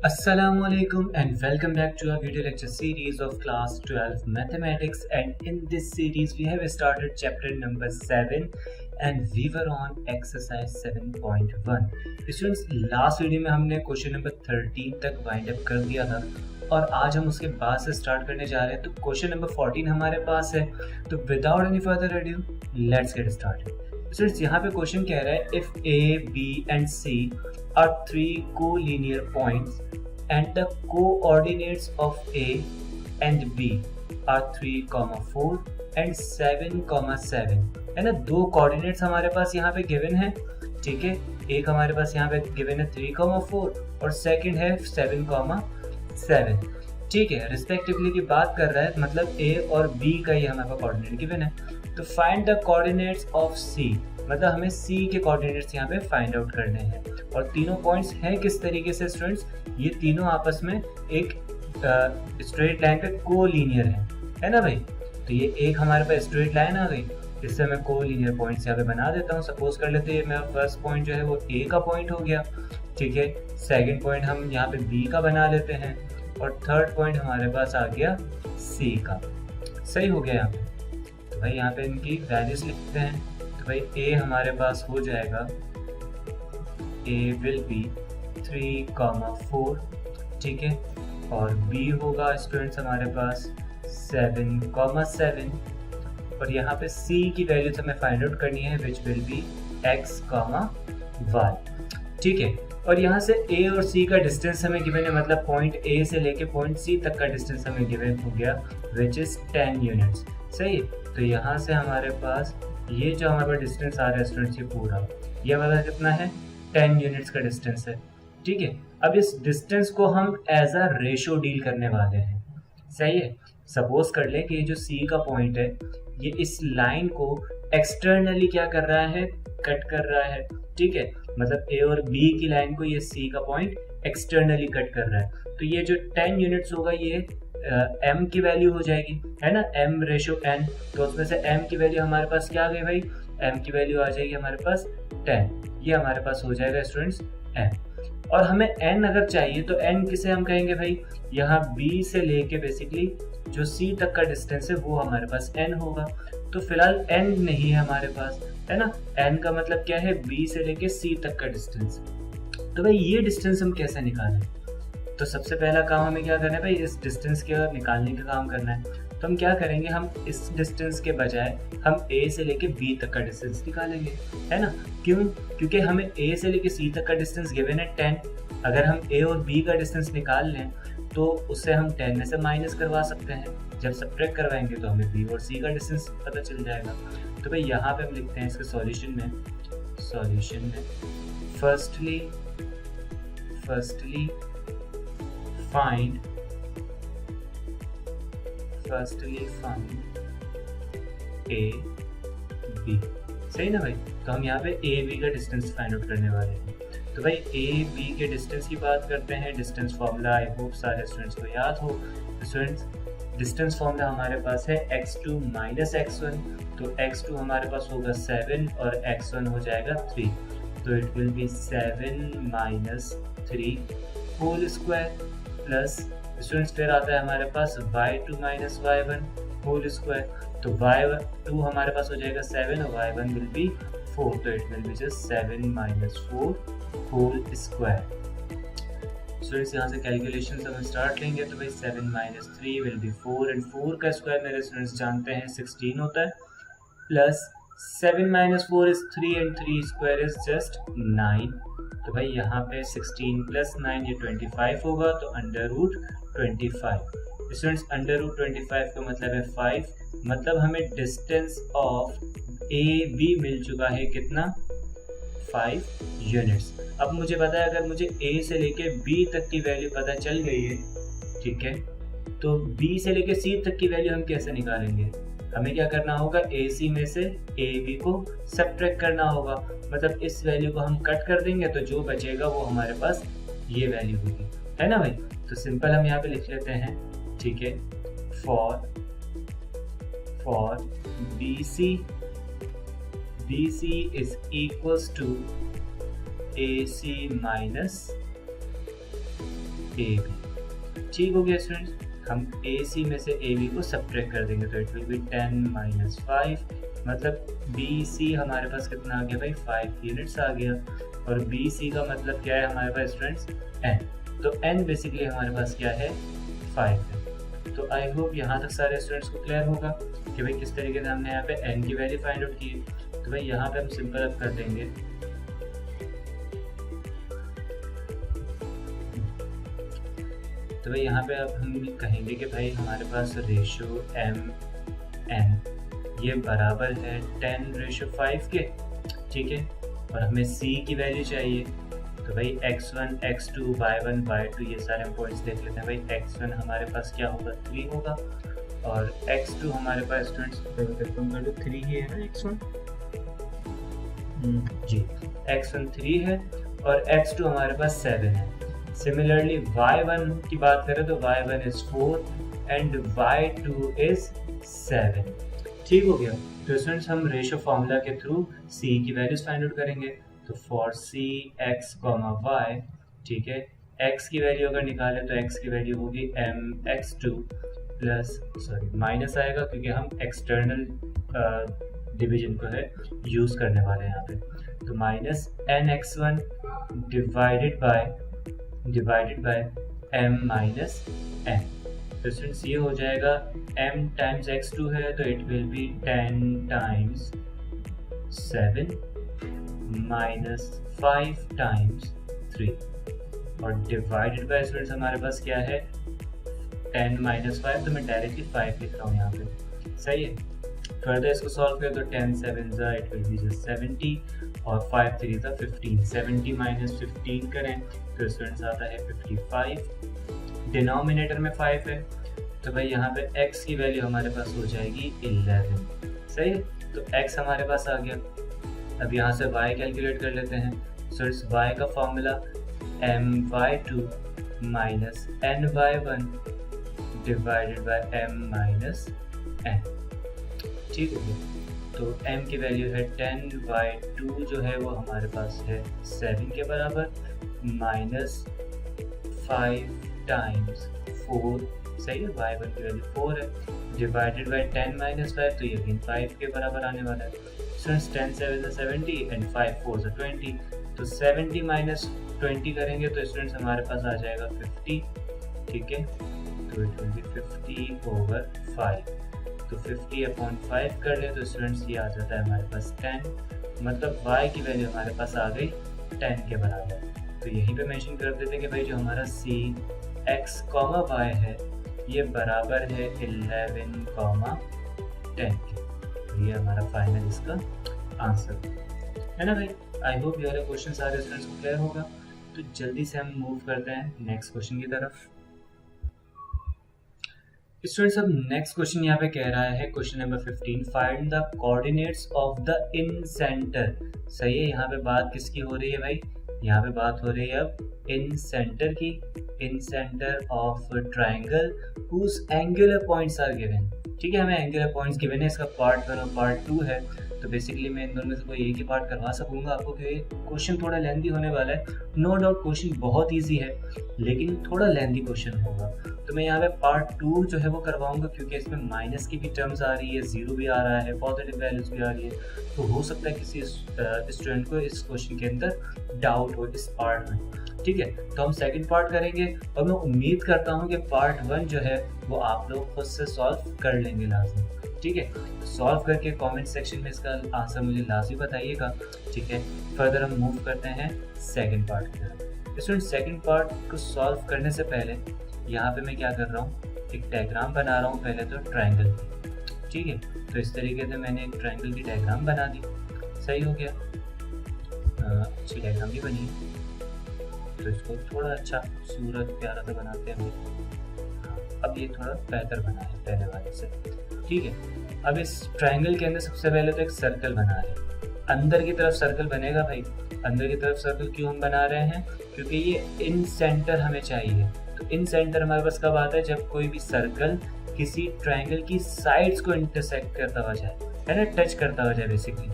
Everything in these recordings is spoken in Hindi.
Assalamualaikum and welcome back to our video lecture series of class 12 mathematics, and in this series we have started chapter number 7 and we were on exercise 7.1. Students, last video में हमने क्वेश्चन नंबर 13 तक वाइंड अप कर दिया था और आज हम उसके बाद से स्टार्ट करने जा रहे हैं। तो क्वेश्चन नंबर 14 हमारे पास है, तो without any further adieu let's get started. Students, यहाँ पे क्वेश्चन कह रहा है if A B and C are three collinear points and the coordinates of A and B are 3, 4 and 7, 7 है ना। दो कोऑर्डिनेट्स हमारे पास यहाँ पे गिवन है, ठीक है। एक हमारे पास यहाँ पे गिवन है 3, 4 और सेकंड है 7, 7, ठीक है। रिस्पेक्टिवली की बात कर रहा है, मतलब A और B का ही हमारे पास कोऑर्डिनेट गिवन है। तो find the coordinates of C, मतलब हमें C के कोऑर्डिनेट्स यहाँ पे फाइंड आउट करने हैं। और तीनों पॉइंट्स हैं किस तरीके से स्टूडेंट्स, ये तीनों आपस में एक स्ट्रेट लाइन पे कोलिनियर है ना भाई। तो ये एक हमारे पास स्ट्रेट लाइन आ गई, इससे मैं कोलिनियर पॉइंट्स यहाँ पे बना देता हूँ। सपोज कर लेते हैं मेरा फर्स्ट पॉइंट जो है वो A का पॉइंट हो गया, ठीक है। सेकेंड पॉइंट हम यहाँ पे B का बना लेते हैं और थर्ड पॉइंट हमारे पास आ गया C का। सही हो गया यहाँ पे। तो भाई यहाँ पे इनकी वैल्यूज लिखते हैं। तो भाई A हमारे पास हो जाएगा, A विल बी 3, 4, ठीक है। और B होगा स्टूडेंट्स हमारे पास 7, 7 और यहाँ पे C की वैल्यूज हमें फाइंड आउट करनी है which will be x, y, ठीक है। और यहाँ से A और C का डिस्टेंस हमें गिवन है, मतलब पॉइंट A से लेके पॉइंट C तक का डिस्टेंस हमें गिवन हो गया विच इज 10 यूनिट्स। सही है। तो यहाँ से हमारे पास ये जो हमारे पास डिस्टेंस आ रहा है स्टूडेंट्स, ये पूरा ये वाला कितना है 10 यूनिट्स का डिस्टेंस है, ठीक है। अब इस डिस्टेंस को हम एज अ रेशो डील करने वाले हैं, सही है। सपोज कर ले कि ये जो C का पॉइंट है ये इस लाइन को एक्सटर्नली क्या कर रहा है, कट कर रहा है, ठीक है। मतलब A और B की लाइन को ये C का पॉइंट एक्सटर्नली कट कर रहा है। तो ये जो 10 यूनिट्स होगा ये m की वैल्यू हो जाएगी, है ना, m रेशो n। तो उसमें से m की वैल्यू हमारे पास क्या आ गई भाई, m की वैल्यू आ जाएगी हमारे पास 10। ये हमारे पास हो जाएगा स्टूडेंट्स n। और हमें n अगर चाहिए तो n किसे हम कहेंगे भाई, यहाँ b से लेके बेसिकली जो c तक का डिस्टेंस है वो हमारे पास n होगा। तो फिलहाल n नहीं है हमारे पास, है ना। n का मतलब क्या है, b से लेके c तक का डिस्टेंस। तो भाई ये डिस्टेंस हम कैसे निकालें, तो सबसे पहला काम हमें क्या करना है भाई, इस डिस्टेंस के निकालने का काम करना है। तो हम क्या करेंगे, हम इस डिस्टेंस के बजाय हम A से लेके B तक का डिस्टेंस निकालेंगे, है ना। क्यों, क्योंकि हमें A से लेके C तक का डिस्टेंस गिवन है 10। अगर हम A और B का डिस्टेंस निकाल लें तो उससे हम 10 में से माइनस करवा सकते हैं। जब सब्ट्रैक्ट करवाएंगे तो हमें B और C का डिस्टेंस पता चल जाएगा। तो भाई यहाँ पे हम लिखते हैं इसके सॉल्यूशन में फर्स्टली find A B, सही ना भाई। तो हम यहाँ पे A B का डिस्टेंस फाइंड आउट करने वाले हैं। तो भाई A B के डिस्टेंस की बात करते हैं। डिस्टेंस फॉर्मूला आई होप सारे स्टूडेंट्स को याद हो। स्टूडेंट्स, डिस्टेंस फॉर्मूला हमारे पास है x2 माइनस x1। तो x2 हमारे पास होगा 7 और x1 हो जाएगा 3। तो it will be 7 minus 3 whole square plus students फिर आता है हमारे पास y2 minus y1 whole square. तो y2 हमारे पास हो जाएगा 7 और y1 विल बी 4। तो it will be just 7 minus 4 whole square. Students यहाँ से कैलकुलेशन हम स्टार्ट लेंगे। तो भाई 7 माइनस 3 विल बी 4 एंड 4 का स्क्वायर मेरे स्टूडेंट्स जानते हैं 16 होता है, plus 7 minus 4 is 3 and 3 square is just 9। तो भाई यहाँ पे 16 प्लस 9 ये 25 होगा। तो अंडर रूट 25। स्टूडेंट्स, अंडर रूट 25 का मतलब है 5, मतलब हमें डिस्टेंस ऑफ ए बी मिल चुका है कितना, 5 यूनिट्स। अब मुझे पता है, अगर मुझे ए से लेके बी तक की वैल्यू पता चल गई है, ठीक है, तो बी से लेके सी तक की वैल्यू हम कैसे निकालेंगे। हमें क्या करना होगा, ए सी में से ए बी को सब्ट्रैक्ट करना होगा। मतलब इस वैल्यू को हम कट कर देंगे तो जो बचेगा वो हमारे पास ये वैल्यू होगी, है ना भाई। तो सिंपल हम यहाँ पे लिख लेते हैं, ठीक है, for BC is equals to AC minus A B. ठीक हो गया स्टूडेंट्स, हम ए सी में से ए बी को सब्ट्रैक्ट कर देंगे तो इट विल बी 10 - 5, मतलब बी सी हमारे पास कितना आ गया भाई 5 यूनिट्स आ गया। और बी सी का मतलब क्या है हमारे पास स्टूडेंट्स एन, तो एन बेसिकली हमारे पास क्या है 5 है। तो आई होप यहाँ तक सारे स्टूडेंट्स को क्लियर होगा कि भाई किस तरीके से हमने यहाँ पे एन की वैल्यू फाइंड आउट की है। तो भाई यहाँ पे हम सिंपल अप कर देंगे, तो भाई यहाँ पे अब हम कहेंगे कि भाई हमारे पास रेशो एम एन ये बराबर है 10:5 के, ठीक है। और हमें सी की वैल्यू चाहिए, तो भाई x1 x2 y1 y2 ये सारे पॉइंट्स देख लेते हैं। भाई x1 हमारे पास क्या होगा 3 होगा, और x2 हमारे पास स्टूडेंट्स 3 ही है ना x1 जी, x1 3 है और x2 हमारे पास 7 है। सिमिलरली y1 की बात करें तो y1 is 4 and y2 is 7। ठीक हो गया, तो स्टूडेंट्स हम रेशो फार्मूला के थ्रू c की वैल्यूज फाइंड आउट करेंगे। तो फॉर c x, y, ठीक है, x की वैल्यू अगर निकालें तो x की वैल्यू होगी mx2 प्लस माइनस आएगा क्योंकि हम एक्सटर्नल डिवीजन को है यूज करने वाले हैं यहाँ पे, तो minus nx1 divided by m minus n। तो स्टूडेंट्स ये हो जाएगा m टाइम्स x2 है तो it will B 10 times 7 minus 5 times 3 और डिवाइडेड बाय स्टूडेंट्स हमारे पास क्या है 10 माइनस 5, तो मैं डायरेक्टली 5 लिख रहा हूँ यहाँ पे, सही है। फर्दर इसको सॉल्व करें तो 10 7 इट विल बी जस्ट 70 और 5 3 15, 70 माइनस 15 करें तो स्टूडेंट्स आता है 55। डिनोमिनेटर में 5 है तो भाई यहाँ पे x की वैल्यू हमारे पास हो जाएगी 11, सही है। तो x हमारे पास आ गया। अब यहाँ से y कैलकुलेट कर लेते हैं। सो इट्स y का formula my2 minus ny1 divided by m minus n। ठीक है, तो m की वैल्यू है 10/2 जो है वो हमारे पास है 7 के बराबर, माइनस 5 टाइम्स 4, सही है, y1 की वैल्यू 4 है, डिवाइडेड बाय 10 माइनस 5 तो ये भी 5 के बराबर आने वाला है। स्टूडेंट्स 10 7 70 एंड 5 4 20, तो 70 माइनस 20 करेंगे तो स्टूडेंट्स हमारे पास आ जाएगा 50, ठीक है। तो इट विल बी 50/5, तो 50/5 कर ले तो स्टूडेंट्स ये आ जाता है हमारे पास 10, मतलब y की वैल्यू हमारे पास आ गई 10 के बराबर। तो यहीं पे मेंशन कर देते हैं कि भाई जो हमारा c x, y है ये बराबर है 11, 10 के। तो ये हमारा फाइनल इसका आंसर है ना भाई। आई होप ये वाले क्वेश्चन सारे स्टूडेंट्स को क्लियर होगा। तो जल्दी से हम मूव करते हैं नेक्स्ट क्वेश्चन की तरफ। स्टूडेंट्स अब नेक्स्ट क्वेश्चन यहाँ पे कह रहा है question number 15, find the coordinates of the in centre. सही है, यहाँ पे बात किसकी हो रही है भाई, यहाँ पे बात हो रही है अब इन सेंटर की, incentre of triangle whose angular points are given. ठीक है, हमें एंगुलर पॉइंट्स गिवन है, इसका पार्ट 1 और पार्ट 2 है। तो बेसिकली मैं इन दोनों में से कोई एक ही पार्ट करवा सकूंगा आपको, क्योंकि क्वेश्चन थोड़ा लेंथी होने वाला है। नो डाउट क्वेश्चन बहुत इजी है लेकिन थोड़ा लेंथी क्वेश्चन होगा। तो मैं यहाँ पे पार्ट 2 जो है वो करवाऊंगा, क्योंकि इसमें माइनस की भी टर्म्स आ रही है, जीरो भी आ रहा है, पॉजिटिव वैल्यूज भी आ रही है। तो हो सकता है किसी स्टूडेंट को इस क्वेश्चन के अंदर डाउट हो इस पार्ट में। ठीक है, तो हम सेकंड पार्ट करेंगे और मैं उम्मीद करता हूँ कि पार्ट 1 जो है वो आप लोग खुद से सॉल्व कर लेंगे लाजमी। ठीक है, सॉल्व करके कमेंट सेक्शन में इसका आंसर मुझे लाजमी बताइएगा। ठीक है, फर्दर हम मूव करते हैं सेकंड पार्ट की तरफ। स्टूडेंट सेकंड पार्ट को सॉल्व करने से पहले यहाँ पे मैं क्या कर रहा हूँ, एक डायग्राम बना रहा हूँ। पहले तो ट्राइंगल की, ठीक है, तो इस तरीके से मैंने एक ट्राइंगल की डायग्राम बना दी। सही हो गया, अच्छी डायग्राम भी बनी। तो इसको थोड़ा अच्छा सूरत प्यारा सा बनाते हैं। अब ये थोड़ा बेहतर बना है पहले वाले से। ठीक है, अब इस ट्राइंगल के अंदर सबसे पहले तो एक सर्कल बना रहे हैं। अंदर की तरफ सर्कल बनेगा भाई। अंदर की तरफ सर्कल क्यों हम बना रहे हैं, क्योंकि ये इन सेंटर हमें चाहिए। तो इन सेंटर हमारे पास कब आता है, जब कोई भी सर्कल किसी ट्राइंगल की साइड्स को इंटरसेक्ट करता हुआ जाए, है ना, टच करता हुआ जाए बेसिकली।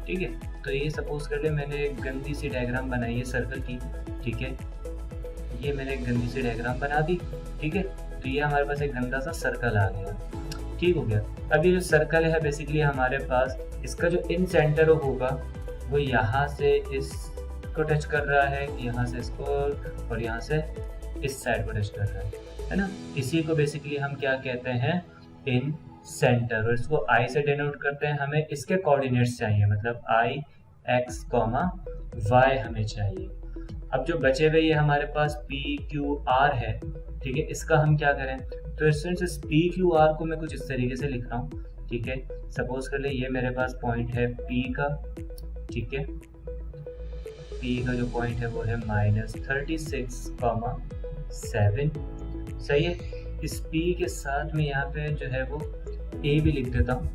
ठीक है, तो ये सपोज कर ले मैंने एक गंदी सी डायग्राम बनाई है सर्कल की। ठीक है, ये मैंने एक गंदी सी डायग्राम बना दी, ठीक है। तो ये हमारे पास एक गंदा सा सर्कल आ गया, ठीक हो गया। अब ये जो सर्कल है बेसिकली हमारे पास इसका जो इन सेंटर होगा वो यहाँ से इसको टच कर रहा है, यहाँ से इसको, और यहाँ से इस साइड को टच कर रहा है ना। इसी को बेसिकली हम क्या कहते हैं, इन सेंटर, और इसको आई से डिनोट करते हैं। हमें इसके कोऑर्डिनेट्स चाहिए, मतलब आई एक्स कॉमा वाई हमें चाहिए। अब जो बचे हुए ये हमारे पास पी क्यू आर है, ठीक है। इसका हम क्या करें, तो इस पी क्यू आर को मैं कुछ इस तरीके से लिख रहा हूँ, ठीक है। सपोज कर ले ये मेरे पास पॉइंट है पी का, ठीक है। पी का जो पॉइंट है वो है -36,7, सही है। इस पी के साथ में यहाँ पे जो है वो ए भी लिख देता हूँ,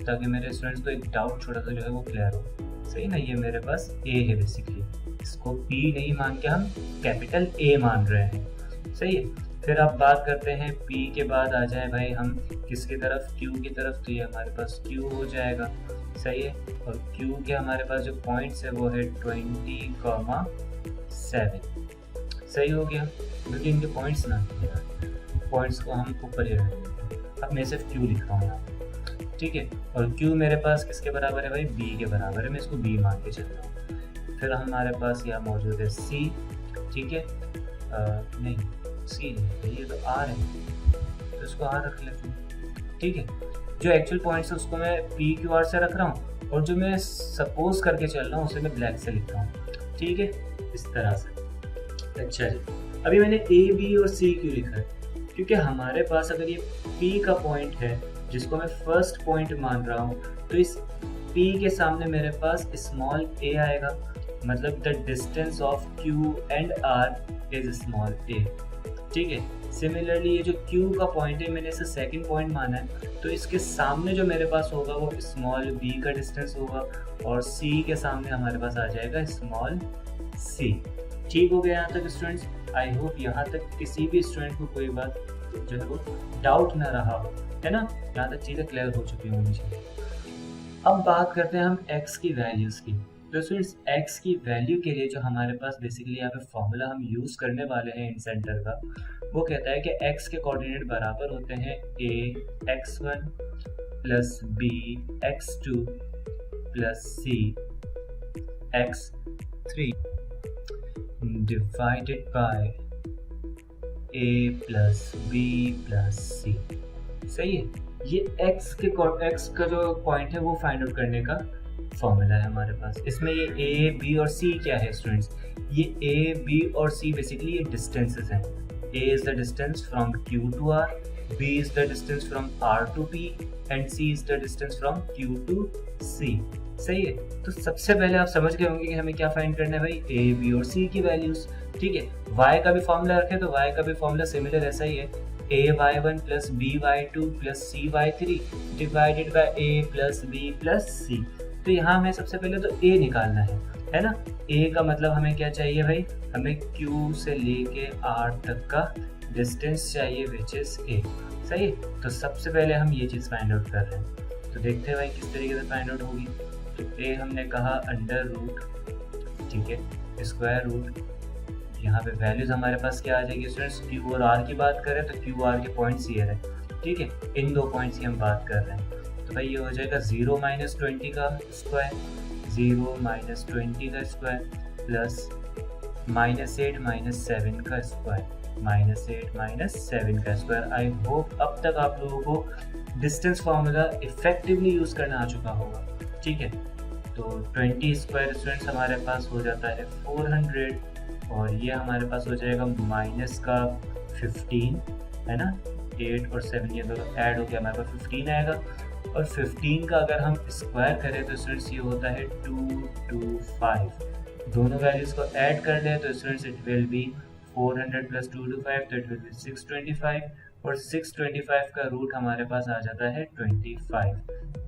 ताकि मेरे स्टूडेंट्स को एक डाउट छोटा सा जो है वो क्लियर हो, सही ना। ये मेरे पास ए है बेसिकली, इसको पी नहीं मान के हम कैपिटल ए मान रहे हैं, सही है। फिर आप बात करते हैं पी के बाद आ जाए भाई हम किसकी तरफ, क्यू की तरफ। तो ये हमारे पास क्यू हो जाएगा, सही है। और क्यू के हमारे पास जो पॉइंट्स है वो है 20,7, सही हो गया। क्योंकि इनके पॉइंट्स ना, पॉइंट्स को हम ऊपर ही रहेंगे। अब मैं सिर्फ क्यू लिख रहा हूँ यहाँ, ठीक है। और क्यू मेरे पास किसके बराबर है भाई, बी के बराबर है, मैं इसको बी मान के चल रहा हूँ। फिर हमारे पास यहाँ मौजूद है सी, ठीक है। नहीं सी नहीं, ये तो आर है, तो इसको आर रख लेते हैं, ठीक है। जो एक्चुअल पॉइंट्स है उसको मैं पी क्यू आर से रख रहा हूँ, और जो मैं सपोज करके चल रहा हूँ उसे मैं ब्लैक से लिख रहा हूँ, ठीक है, इस तरह से। अच्छा जी, अभी मैंने ए बी और सी क्यों लिखा है, क्योंकि हमारे पास अगर ये पी का पॉइंट है जिसको मैं फर्स्ट पॉइंट मान रहा हूँ, तो इस पी के सामने मेरे पास स्मॉल ए आएगा, मतलब the distance of Q and R is small a, ठीक है। सिमिलरली ये जो क्यू का पॉइंट है मैंने इसे सेकंड पॉइंट माना है, तो इसके सामने जो मेरे पास होगा वो स्मॉल बी का डिस्टेंस होगा, और सी के सामने हमारे पास आ जाएगा स्मॉल सी, ठीक हो गया यहाँ तक स्टूडेंट्स। आई होप यहाँ तक किसी भी स्टूडेंट को कोई बात जो है वो डाउट ना रहा हो, है ना। यहाँ तक चीज़ें क्लियर हो चुकी होनी चाहिए। अब बात करते हैं हम x की वैल्यूज़ की। तो स्टूडेंट्स x की वैल्यू के लिए जो हमारे पास बेसिकली यहाँ पे फॉर्मूला हम यूज़ करने वाले हैं इन सेंटर का, वो कहता है कि x के कोऑर्डिनेट बराबर होते हैं a x1 plus b x2 plus c x3 divided by a plus b plus c, सही है। ये x का जो पॉइंट है वो फाइंड आउट करने का फॉर्मूला है हमारे पास। इसमें ये a b और c क्या है स्टूडेंट्स, ये a b और c बेसिकली ये डिस्टेंसेस हैं। a is the distance from q to r, b is the distance from r to p and c is the distance from q to c, सही है। तो सबसे पहले आप समझ गए होंगे कि हमें क्या फाइंड करना है भाई, a b और c की वैल्यूज, ठीक है। y का भी फॉर्मूला रखें तो y का भी फॉर्मूला सिमिलर ऐसा ही है, ay1 plus by2 plus cy3 divided by a plus b plus c। तो यहाँ हमें सबसे पहले तो a निकालना है ना। a का मतलब हमें क्या चाहिए भाई, हमें q से लेके r तक का डिस्टेंस चाहिए विच इज a, सही है। तो सबसे पहले हम ये चीज़ फाइंड आउट कर रहे हैं, तो देखते हैं भाई किस तरीके से फाइंड आउट होगी। तो a हमने कहा अंडर रूट, ठीक है, स्क्वायर रूट, यहाँ पे वैल्यूज हमारे पास क्या आ जाएगी स्टूडेंट्स, क्यू और आर की बात करें तो क्यू आर के पॉइंट्स ये है, ठीक है। इन दो पॉइंट्स की हम बात कर रहे हैं, तो भाई ये हो जाएगा 0 - 20 का स्क्वायर, 0 - 20 का स्क्वायर प्लस -8 - 7 का स्क्वायर, -8 - 7 का स्क्वायर। आई होप अब तक आप लोगों को डिस्टेंस फार्मूला इफेक्टिवली यूज़ करना आ चुका होगा, ठीक है। तो 20 स्क्वायर स्टूडेंट्स हमारे पास हो जाता है 400, और ये हमारे पास हो जाएगा माइनस का 15, है ना। 8 और 7 ये दोनों ऐड हो गया, हमारे पास 15 आएगा, और 15 का अगर हम स्क्वायर करें तो स्टूडेंट्स ये होता है 225। दोनों वैल्यूज़ को ऐड कर लें तो students it will B 400 plus 225, तो इट विल बी 625, और 625 का रूट हमारे पास आ जाता है 25।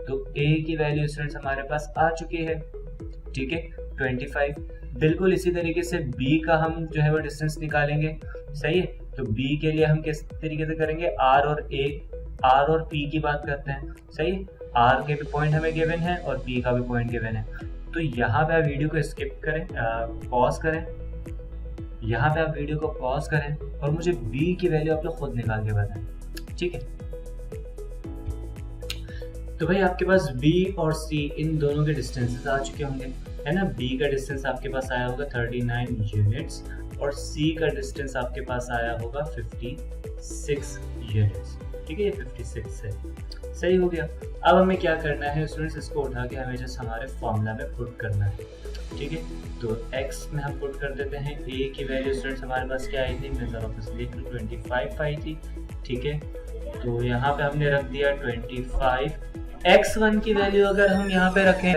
तो a की वैल्यू स्टूडेंट्स हमारे पास आ चुकी है, ठीक है, 25। बिल्कुल इसी तरीके से b का हम जो है वो डिस्टेंस निकालेंगे, सही है। तो b के लिए हम किस तरीके से करेंगे, r और p की बात करते हैं, सही। r के भी पॉइंट हमें गिवन है और p का भी पॉइंट गिवन है। तो यहाँ पे वीडियो को स्किप करें, पॉज करें, यहाँ पे आप वीडियो को पॉज करें और मुझे b की वैल्यू आप लोग खुद निकाल के बताएं, ठीक है। तो भाई आपके पास b और c इन दोनों के डिस्टेंसेस आ चुके होंगे, है ना। b का डिस्टेंस आपके पास आया होगा 39 यूनिट्स और c का डिस्टेंस आपके पास आया होगा 56 यूनिट्स, ठीक है। ये 56 है, सही हो गया। अब हमें क्या करना है स्टूडेंट्स, इसको उठा के हमें जस्ट हमारे फॉर्मूला में पुट करना है, ठीक है। तो x में हम पुट कर देते हैं, a की वैल्यू स्टूडेंट्स हमारे पास क्या आई थी, मैं ज़रा बस लिख लूँ, 25 आई थी, ठीक है। तो यहाँ पे हमने रख दिया 25। x1 की वैल्यू अगर हम यहाँ पे रखें